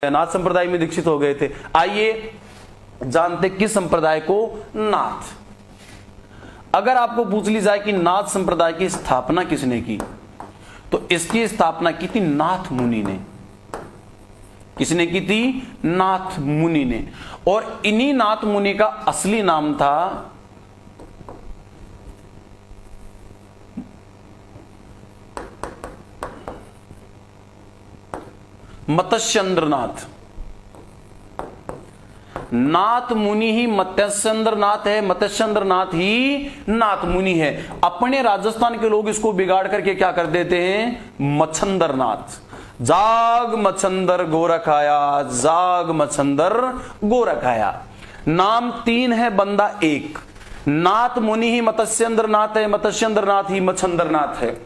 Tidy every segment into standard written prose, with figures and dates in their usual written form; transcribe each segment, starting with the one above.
नाथ संप्रदाय में दीक्षित हो गए थे। आइए जानते किस संप्रदाय को? नाथ। अगर आपको पूछ ली जाए कि नाथ संप्रदाय की स्थापना किसने की, तो इसकी स्थापना की थी नाथ मुनि ने। किसने की थी? नाथ मुनि ने। और इन्हीं नाथ मुनि का असली नाम था मत्स्येंद्रनाथ। नाथ मुनि ही मत्स्येंद्रनाथ है, मत्स्येंद्रनाथ ही नाथ मुनि है। अपने राजस्थान के लोग इसको बिगाड़ करके क्या कर देते हैं? मच्छंदरनाथ। जाग मच्छंदर गोरख आया, जाग मच्छंदर गोरख आया। नाम तीन है, बंदा एक। नाथ मुनि ही मत्स्येंद्रनाथ है, मत्स्येंद्रनाथ ही मच्छंदरनाथ है।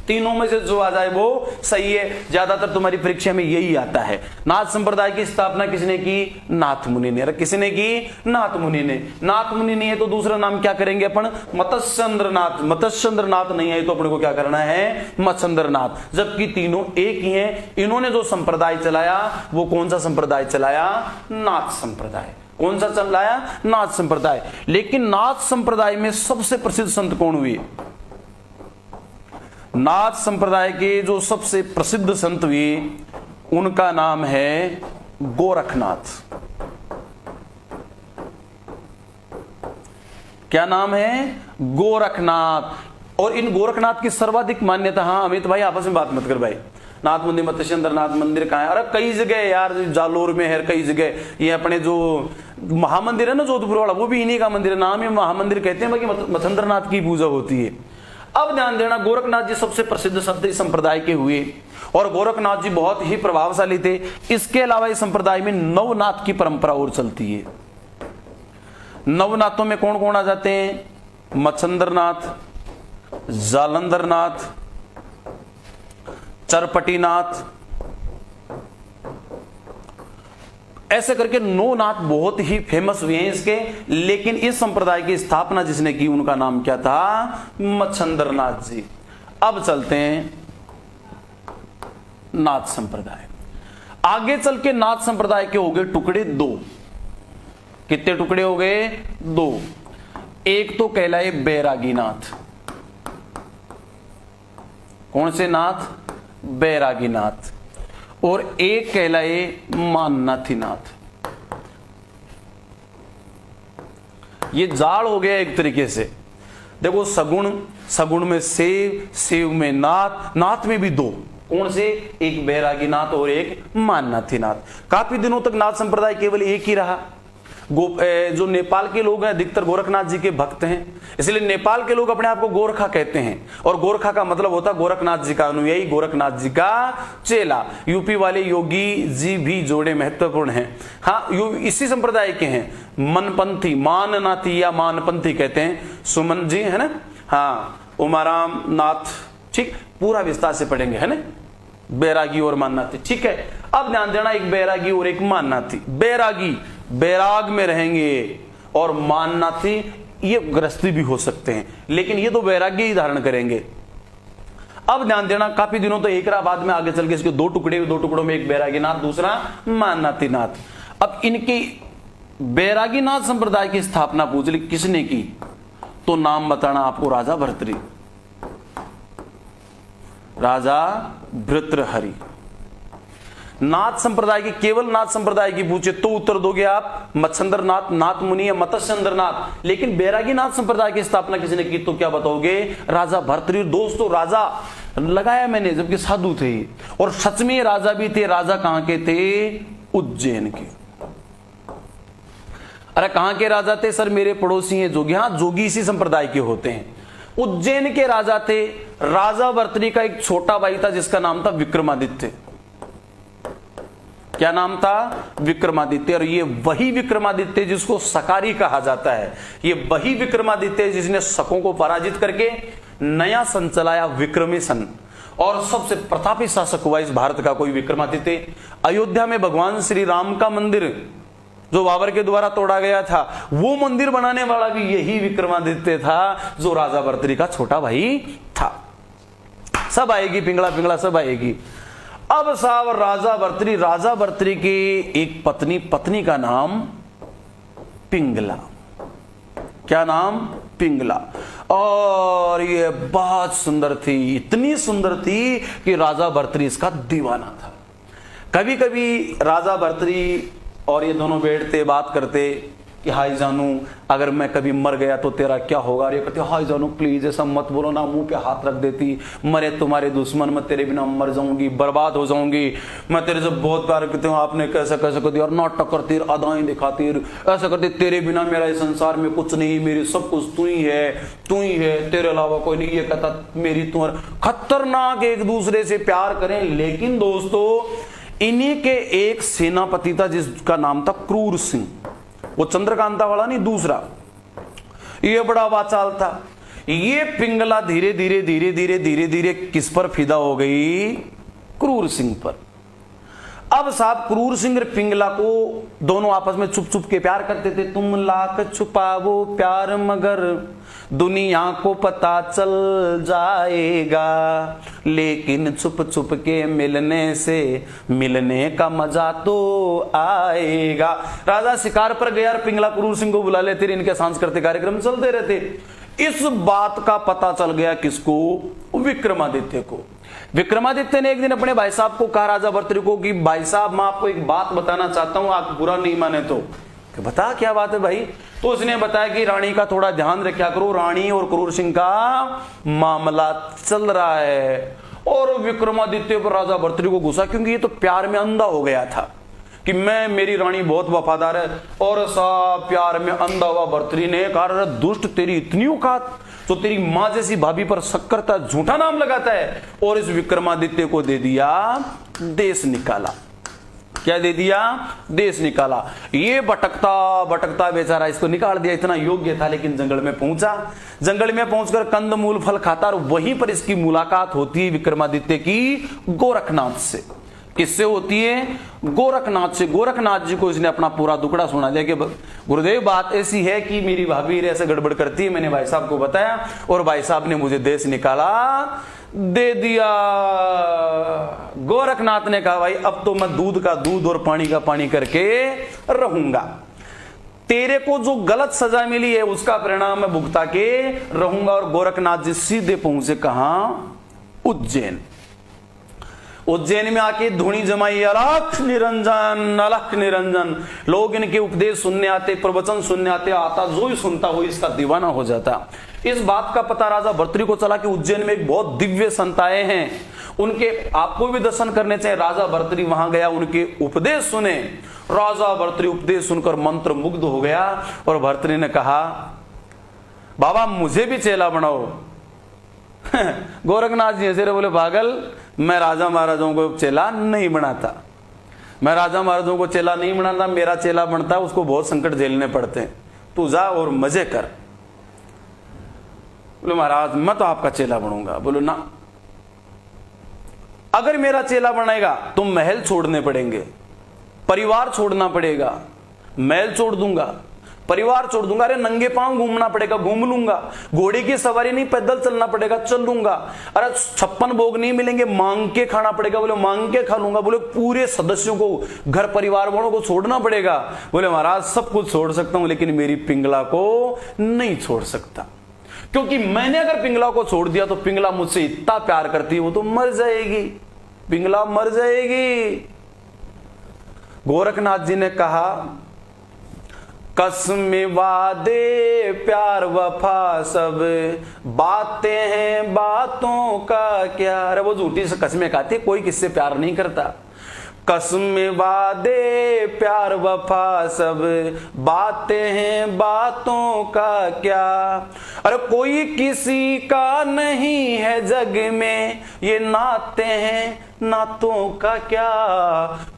तीनों में से जो आ जाए वो सही है। ज्यादातर तुम्हारी परीक्षा में यही आता है। नाथ संप्रदाय की स्थापना किसने की? नाथ मुनि ने। किसने की? नाथ मुनि ने। नाथ मुनि नहीं है तो दूसरा नाम क्या करेंगे अपन? मत्स्येंद्रनाथ। मत्स्येंद्रनाथ नहीं है तो अपने को क्या करना है? मच्छंदरनाथ। जबकि तीनों एक ही हैं। इन्होंने जो संप्रदाय चलाया वो कौन सा संप्रदाय चलाया? नाथ संप्रदाय। कौन सा चलाया? नाथ संप्रदाय। लेकिन नाथ संप्रदाय में सबसे प्रसिद्ध संत कौन हुए? नाथ संप्रदाय के जो सबसे प्रसिद्ध संत हुए उनका नाम है गोरखनाथ। क्या नाम है? गोरखनाथ। और इन गोरखनाथ की सर्वाधिक मान्यता, हाँ अमित भाई आपस में बात मत कर भाई, नाथ मंदिर मत्स्येंद्रनाथ मंदिर कहाँ है? अरे कई जगह यार, जालोर में है, कई जगह। ये अपने जो महामंदिर है ना जोधपुर वाला, वो भी इन्हीं का मंदिर है। नाम ही महामंदिर कहते हैं, बाकी मत्स्येंद्रनाथ की पूजा होती है। अब ध्यान देना, गोरखनाथ जी सबसे प्रसिद्ध संत इस संप्रदाय के हुए और गोरखनाथ जी बहुत ही प्रभावशाली थे। इसके अलावा इस संप्रदाय में नवनाथ की परंपरा और चलती है। नवनाथों में कौन कौन आ जाते हैं? मच्छंदरनाथ, जालंधरनाथ, चरपटीनाथ, ऐसे करके 9 नाथ बहुत ही फेमस हुए हैं इसके। लेकिन इस संप्रदाय की स्थापना जिसने की उनका नाम क्या था? मच्छंदरनाथ जी। अब चलते हैं नाथ संप्रदाय। आगे चल के नाथ संप्रदाय के हो गए टुकड़े 2। कितने टुकड़े हो गए? 2। एक तो कहलाए बैरागी नाथ। कौन से नाथ? बैरागी नाथ। और एक कहलाए माननाथी नाथ। ये जाड़ हो गया एक तरीके से। देखो सगुण, सगुण में सेव, सेव में नाथ, नाथ में भी 2। कौन से? एक बैरागी नाथ और एक माननाथी नाथ। काफी दिनों तक नाथ संप्रदाय केवल एक ही रहा। जो नेपाल के लोग हैं अधिकतर गोरखनाथ जी के भक्त हैं, इसलिए नेपाल के लोग अपने आप को गोरखा कहते हैं। और गोरखा का मतलब होता है गोरखनाथ जी का अनुयायी, गोरखनाथ जी का चेला। यूपी वाले योगी जी भी जोड़े महत्वपूर्ण हैं। हाँ, इसी संप्रदाय के हैं। मनपंथी, माननाथी या मानपंथी कहते हैं। सुमन जी है ना, हाँ, उमाराम नाथ, ठीक, पूरा विस्तार से पढ़ेंगे है ना, बैरागी और माननाथी। ठीक है, अब ध्यान देना, एक बैरागी और एक माननाथी। बैरागी बैराग में रहेंगे और माननाथी ये गृहस्थी भी हो सकते हैं, लेकिन ये तो बैरागी ही धारण करेंगे। अब ध्यान देना, काफी दिनों तो एक रहा, बाद में आगे चल के इसके 2 टुकड़े, 2 टुकड़ों में एक बैरागी नाथ, दूसरा माननाथी नाथ। अब इनकी बैरागी नाथ संप्रदाय की स्थापना पूछ ली किसने की, तो नाम बताना आपको राजा भर्तृहरि। राजा भर्तृहरि। नाथ संप्रदाय की, केवल नाथ संप्रदाय की पूछे तो उत्तर दोगे आप मच्छंदरनाथ, नाथ मुनि या मत्स्येंद्रनाथ। लेकिन बैरागी नाथ संप्रदाय की स्थापना किसने की तो क्या बताओगे? राजा भर्तृहरि। दोस्तों राजा लगाया मैंने, जबकि साधु थे और सच में राजा भी थे। राजा कहां के थे? उज्जैन के। अरे कहां के राजा थे सर? मेरे पड़ोसी हैं जोगी। हाँ, जोगी इसी संप्रदाय के होते हैं। उज्जैन के राजा थे। राजा भर्तृहरि का एक छोटा भाई था जिसका नाम था विक्रमादित्य। क्या नाम था? विक्रमादित्य। और ये वही विक्रमादित्य जिसको सकारी कहा जाता है। ये वही विक्रमादित्य जिसने शकों को पराजित करके नया सन चलाया, विक्रमी सन। और सबसे प्रतापी शासक हुआ इस भारत का कोई विक्रमादित्य। अयोध्या में भगवान श्री राम का मंदिर जो बाबर के द्वारा तोड़ा गया था, वो मंदिर बनाने वाला भी यही विक्रमादित्य था, जो राजा भर्तृहरि का छोटा भाई था। सब आएगी, पिंगला पिंगला सब आएगी। अब साहब राजा भर्तृ की एक पत्नी का नाम पिंगला। क्या नाम? पिंगला। और ये बहुत सुंदर थी, इतनी सुंदर थी कि राजा भर्तृ इसका दीवाना था। कभी कभी राजा भर्तृ और ये दोनों बैठते बात करते कि हाय जानू, अगर मैं कभी मर गया तो तेरा क्या होगा? और ये कहते हाय जानू प्लीज ऐसा मत बोलो ना, मुंह पे हाथ रख देती, मरे तुम्हारे दुश्मन, मैं तेरे बिना मर जाऊंगी, बर्बाद हो जाऊंगी, मैं तेरे से बहुत प्यार करती हूँ, आपने कैसे कैसे कर दिया, और नाटक करती, अदाएं दिखाती, ऐसा करती, तेरे बिना मेरा इस संसार में कुछ नहीं, मेरी सब कुछ तू ही है, तेरे अलावा कोई नहीं। ये कहता मेरी तुम्हारा, खतरनाक एक दूसरे से प्यार करें। लेकिन दोस्तों इन्हीं के एक सेनापति था जिसका नाम था क्रूर सिंह, वो चंद्रकांता वाला नहीं, दूसरा। ये बड़ा वाचाल था। ये पिंगला धीरे धीरे किस पर फिदा हो गई? क्रूर सिंह पर। अब साहब क्रूर सिंह और पिंगला को दोनों आपस में छुप छुप के प्यार करते थे। तुम लाख छुपावो प्यार मगर दुनिया को पता चल जाएगा, लेकिन छुप छुप के मिलने से मिलने का मजा तो आएगा। राजा शिकार पर गया और पिंगला क्रूर सिंह को बुला लेते, इनके सांस्कृतिक कार्यक्रम चलते रहते। इस बात का पता चल गया किसको? विक्रमादित्य को। विक्रमादित्य ने एक दिन अपने भाई साहब को कहा, राजा भर्तृ को, कि भाई साहब मैं आपको एक बात बताना चाहता हूं, आप बुरा नहीं माने तो। बता क्या बात है भाई? तो उसने बताया कि रानी का थोड़ा ध्यान रखा करो, रानी और क्रूर सिंह का मामला चल रहा है। और विक्रमादित्य पर राजा भर्तृ को गुस्सा, क्योंकि ये तो प्यार में अंधा हो गया था कि मेरी रानी बहुत वफादार है। और सब प्यार में अंधा हुआ भर्तृ ने कहा, दुष्ट तेरी इतनी औकात, तो तेरी मां जैसी भाभी पर शक करता, झूठा नाम लगाता है। और इस विक्रमादित्य को दे दिया देश निकाला। क्या दे दिया? देश निकाला। ये भटकता भटकता बेचारा इसको निकाल दिया, इतना योग्य था। लेकिन जंगल में पहुंचा, जंगल में पहुंचकर कंदमूल फल खाता, और वहीं पर इसकी मुलाकात होती है विक्रमादित्य की गोरखनाथ से। किससे होती है? गोरखनाथ से। गोरखनाथ जी को इसने अपना पूरा दुखड़ा सुना दिया कि गुरुदेव बात ऐसी है कि मेरी भाभी ऐसे गड़बड़ करती है, मैंने भाई साहब को बताया और भाई साहब ने मुझे देश निकाला दे दिया। गोरखनाथ ने कहा भाई अब तो मैं दूध का दूध और पानी का पानी करके रहूंगा, तेरे को जो गलत सजा मिली है उसका परिणाम मैं भुगता के रहूंगा। और गोरखनाथ जी सीधे पहुंचे कहां? उज्जैन। उज्जैन में आके धुनी जमाई, अलख निरंजन अलख निरंजन। लोग इनके उपदेश सुनने आते, प्रवचन सुनने आते, आता जो ही सुनता वो इसका दीवाना हो जाता। इस बात का पता राजा भर्तृ को चला कि उज्जैन में एक बहुत दिव्य संत आए हैं, उनके आपको भी दर्शन करने चाहिए। राजा भर्तृ वहां गया, उनके उपदेश सुने। राजा भर्तृ उपदेश सुनकर मंत्र मुग्ध हो गया और भर्तृ ने कहा बाबा मुझे भी चेला बनाओ। गोरखनाथ जी ऐसे बोले पागल, मैं राजा महाराजाओं को चेला नहीं बनाता, मैं राजा महाराजाओं को चेला नहीं बनाता, मेरा चेला बनता है उसको बहुत संकट झेलने पड़ते हैं, तू जा और मजे कर। बोले महाराज मैं तो आपका चेला बनूंगा। बोलो ना, अगर मेरा चेला बनाएगा तो महल छोड़ने पड़ेंगे, परिवार छोड़ना पड़ेगा। महल छोड़ दूंगा, परिवार छोड़ दूंगा, अरे नंगे पांव घूमना पड़ेगा, घूम लूंगा, घोड़े की सवारी नहीं पैदल चलना पड़ेगा, चल लूंगा, अरे 56 भोग नहीं मिलेंगे, मांग के खाना पड़ेगा, बोले मांग के खा लूंगा, बोले पूरे सदस्यों को घर परिवार वालों को छोड़ना पड़ेगा। बोले महाराज सब कुछ छोड़ सकता हूं लेकिन मेरी पिंगला को नहीं छोड़ सकता, क्योंकि मैंने अगर पिंगला को छोड़ दिया तो पिंगला मुझसे इतना प्यार करती है वो तो मर जाएगी, पिंगला मर जाएगी। गोरखनाथ जी ने कहा कसम वादे प्यार वफा सब बातें हैं बातों का क्या। अरे वो झूठी से कसमें खाती, कोई किससे प्यार नहीं करता। कसम वादे प्यार वफा सब बातें हैं बातों का क्या। अरे कोई किसी का नहीं है जग में, ये नाते हैं नातों का क्या।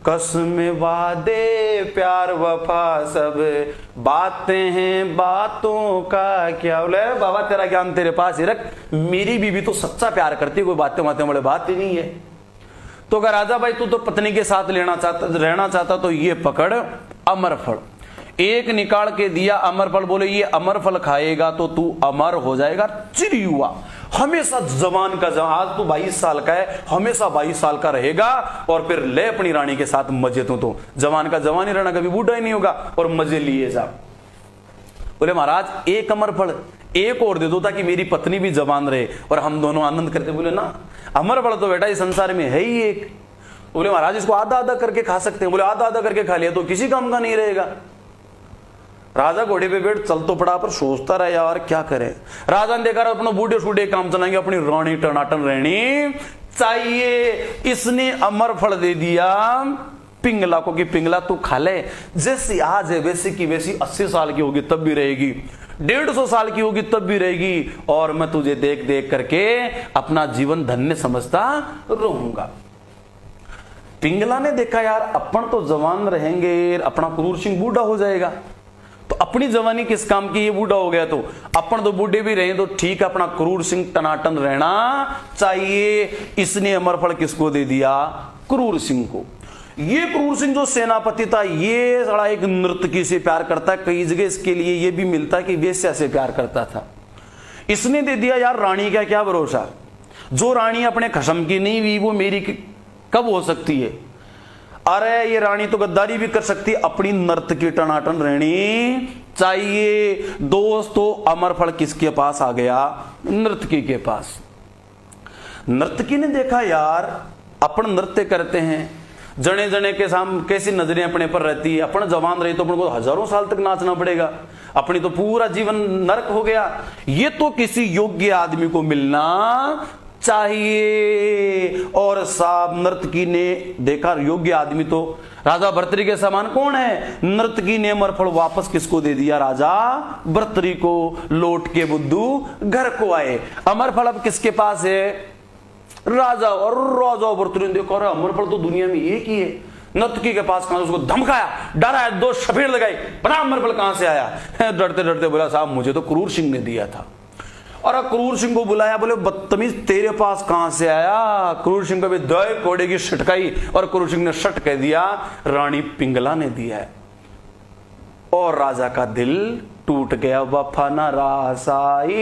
कसम वादे प्यार वफा सब बातें हैं बातों का क्या। बोले बाबा तेरा ज्ञान तेरे पास ही रख, मेरी बीवी तो सच्चा प्यार करती, कोई बातें बातें वाले बात ही नहीं है। तो अगर राजा भाई तू तो पत्नी के साथ रहना चाहता तो ये पकड़ अमर फल। एक निकाल के दिया अमर फल, बोले ये अमर फल खाएगा तो तू अमर हो जाएगा। चिर हुआ हमेशा जवान का जवान, आज तो 22 साल का है, हमेशा 22 साल का रहेगा और फिर ले अपनी रानी के साथ मजे। तो जवान का जवान ही रहना, कभी बूढ़ा ही नहीं होगा और मजे लिए जा। बोले महाराज एक अमर फल एक और दे दो ताकि मेरी पत्नी भी जवान रहे और हम दोनों आनंद करते। बोले ना अमर फल तो बेटा इस संसार में है ही एक। बोले महाराज इसको आधा आधा करके खा सकते हैं। बोले आधा आधा करके खा लिया तो किसी काम का नहीं रहेगा। राजा घोड़े पे बैठ चल तो पड़ा पर सोचता रहा यार क्या करे। राजा ने देखा अपना बूढ़े शूढ़े काम चलाएंगे, अपनी रानी टनाटन रहनी चाहिए। इसने अमर फल दे दिया पिंगला को कि पिंगला तू खा ले, जैसी आज है वैसी की वैसी 80 साल की होगी तब भी रहेगी, 150 साल की होगी तब भी रहेगी और मैं तुझे देख देख करके अपना जीवन धन्य समझता रहूंगा। पिंगला ने देखा यार अपन तो जवान रहेंगे, अपना क्रूर सिंह बूढ़ा हो जाएगा तो अपनी जवानी किस काम की, ये बूढ़ा हो गया तो अपन तो बूढ़े भी रहे तो ठीक है, अपना क्रूर सिंह टनाटन रहना चाहिए। इसने अमर फल किसको दे दिया? क्रूर सिंह को। ये क्रूर सिंह जो सेनापति था ये साला एक नर्तकी से प्यार करता है, कई जगह इसके लिए ये भी मिलता है कि वेश्या से प्यार करता था। इसने दे दिया यार रानी का क्या भरोसा, जो रानी अपने खसम की नहीं हुई वो मेरी कब हो सकती है। अरे ये रानी तो गद्दारी भी कर सकती है, अपनी नर्तकी टनाटन रहनी चाहिए। दोस्तों अमर फल किसके पास आ गया? नर्तकी के पास। नर्तकी ने देखा यार अपन नृत्य करते हैं, जने जने के सामने कैसी नजरें अपने पर रहती है, अपन जवान रहे तो अपन को हजारों साल तक नाचना पड़ेगा, अपनी तो पूरा जीवन नरक हो गया। ये तो किसी योग्य आदमी को मिलना चाहिए। और साहब नर्तकी ने देखा योग्य आदमी तो राजा भर्तृहरि के समान कौन है? नर्तकी ने अमर फल वापस किसको दे दिया? राजा भर्तृहरि को। लौट के बुद्धू घर को आए। अमर फल अब किसके पास है? राजा। और राजा भर्तृहरि ने देखा अमर फल तो दुनिया में एक ही है, नर्तकी के पास कहां? उसको धमकाया, डराया, 2 शफेर लगाई, बना अमर फल कहां से आया? डरते डरते बोला साहब मुझे तो क्रूर सिंह ने दिया था। और क्रूर सिंह को बुलाया, बोले बदतमीज तेरे पास कहां से आया? क्रूर सिंह को भी दो कोड़े की शटकाई और क्रूर सिंह ने शट कह दिया रानी पिंगला ने दिया है। और राजा का दिल टूट गया। वफा न रासाई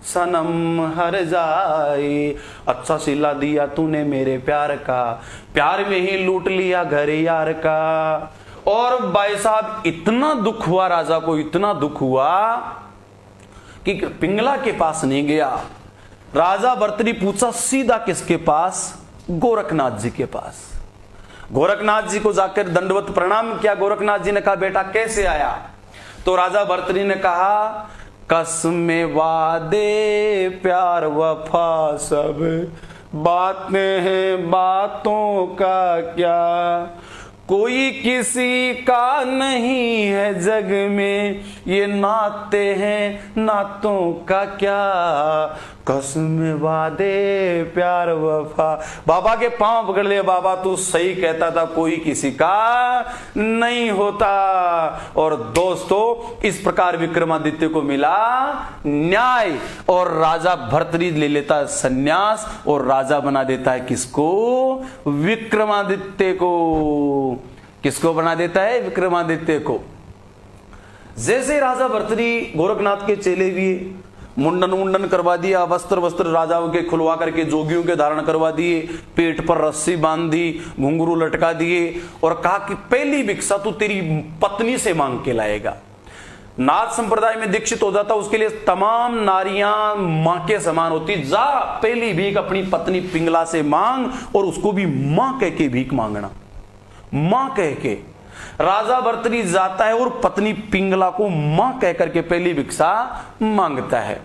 सनम हर जाए, अच्छा सिला दिया तूने मेरे प्यार का, प्यार में ही लूट लिया घर यार का। और भाई साहब इतना दुख हुआ राजा को, इतना दुख हुआ कि पिंगला के पास नहीं गया। राजा भर्तृहरि पूछा सीधा किसके पास? गोरखनाथ जी के पास। गोरखनाथ जी को जाकर दंडवत प्रणाम किया। गोरखनाथ जी ने कहा बेटा कैसे आया? तो राजा भर्तृहरि ने कहा कसमें वादे प्यार वफा सब बातें हैं, बातों का क्या, कोई किसी का नहीं है जग में, ये नाते हैं नातों का क्या, कसम वादे प्यार वफा। बाबा के पांव पकड़ लिए, बाबा तू सही कहता था, कोई किसी का नहीं होता। और दोस्तों इस प्रकार विक्रमादित्य को मिला न्याय और राजा भर्तृहरि ले लेता है संन्यास और राजा बना देता है किसको? विक्रमादित्य को। किसको बना देता है? विक्रमादित्य को। जैसे राजा भर्तृहरि गोरखनाथ के चेले भी मुंडन मुंडन करवा दिया, वस्त्र वस्त्र राजाओं के खुलवा करके जोगियों के धारण करवा दिए, पेट पर रस्सी बांध दी, घुंघरू लटका दिए और कहा कि पहली भिक्षा तू तेरी पत्नी से मांग के लाएगा। नाथ संप्रदाय में दीक्षित हो जाता उसके लिए तमाम नारियां मां के समान होती। जा पहली भीख अपनी पत्नी पिंगला से मांग और उसको भी मां कह के भीख मांगना, मां कह के। राजा भर्तृहरि जाता है और पत्नी पिंगला को मां कह करके पहली भिक्षा मांगता है।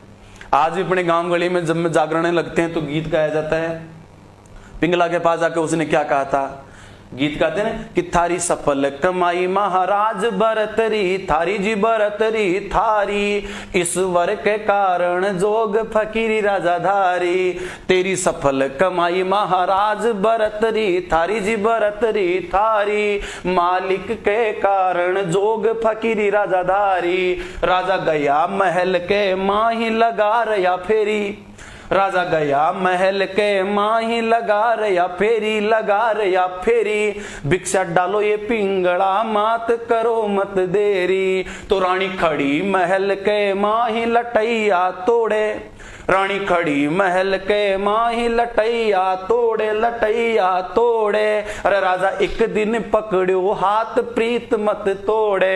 आज भी अपने गांव गली में जब जागरण लगते हैं तो गीत गाया जाता है। पिंगला के पास जाकर उसने क्या कहा था? गीत गाते हैं कि थारी सफल कमाई महाराज भर्तृहरि, थारी जी भर्तृहरि थारी, ईश्वर के कारण जोग फकीरी राजाधारी। तेरी सफल कमाई महाराज भर्तृहरि, थारी जी भर्तृहरि थारी, मालिक के कारण जोग फकीरी राजाधारी। राजा गया महल के माही लगा रया फेरी, राजा गया महल के माही लगा रया फेरी, लगा रया फेरी, भिक्षा डालो ये पिंगला मात करो मत देरी। तो रानी खड़ी महल के माही लटैया तोड़े, रानी खड़ी महल के माही लटैया तोड़े। अरे राजा एक दिन पकड़ो हाथ प्रीत मत तोड़े।